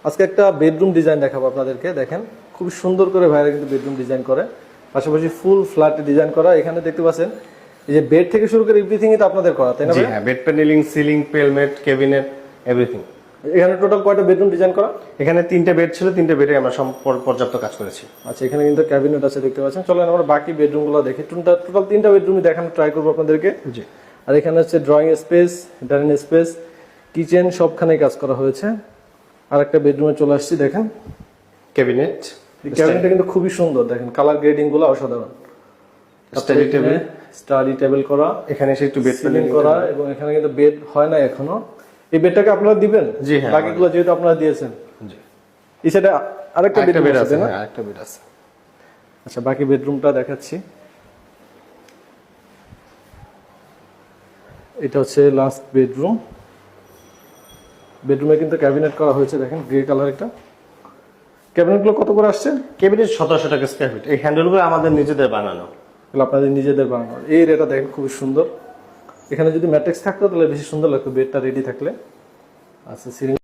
আজকে একটা bedroom design দেখাবো আপনাদেরকে। দেখেন খুব সুন্দর করে ভাইরা কিন্তু বেডরুম ডিজাইন করে, পাশাপাশি ফুল ফ্ল্যাট ডিজাইন করা। এখানে দেখতে পাচ্ছেন এই যে বেড থেকে শুরু করে এভরিথিং তো আপনাদের করা, তাই না? জি হ্যাঁ, bed panelling, ceiling, pelmet, cabinet, everything. এখানে টোটাল কয়টা বেডরুম ডিজাইন করা? এখানে 3টে বেড ছিল, 3টে বেডে আমরা পর্যাপ্ত কাজ করেছি। আচ্ছা, এখানে কিন্তু ক্যাবিনেট আছে দেখতে পাচ্ছেন। চলেন আমরা বাকি বেডরুমগুলো দেখি। টোটাল 3টা বেডরুমই দেখানো ট্রাই করবো আপনাদেরকে। জি। আর এখানে হচ্ছে drawing space, dining space, kitchen সবখানে কাজ করা হয়েছে। আর একটা বেডরুমে চলে আসছি, দেখেন ক্যাবিনেট, ক্যাবিনেটটা কিন্তু খুবই সুন্দর, দেখেন কালার গ্রেডিং গুলো অসাধারণ। স্টাডি টেবিল, স্টাডি টেবিল করা, এখানে এসে একটু বেড সিলিং করা, এবং এখানে কিন্তু বেড হয় না এখনো। এই বেডটাকে আপনারা দিবেন? জি হ্যাঁ, বাকিগুলো যেহেতু আপনারা দিয়েছেন। জি। এই সাইডে আরেকটা বেড আছে না? আরেকটা বেড আছে। আচ্ছা, বাকি বেডরুমটা দেখাচ্ছি। এটা হচ্ছে লাস্ট বেডরুম। বেডরুমে কিন্তু ক্যাবিনেট করা হয়েছে, দেখেন গ্রে কালার। একটা ক্যাবিনেটগুলো কত করে আসছে? ক্যাবিনেট 1700 টাকা স্কয়ার ফিট। এই হ্যান্ডেলগুলো আমাদের নিজেদের বানানো। এগুলো আপনাদের নিজেদের বানানো। এই রেটা দেখেন খুবই সুন্দর। এখানে যদি ম্যাট্রিক্স থাকতো তাহলে বেশি সুন্দর লাগতো বেডটা রেডি থাকলে। আচ্ছা, সিলিং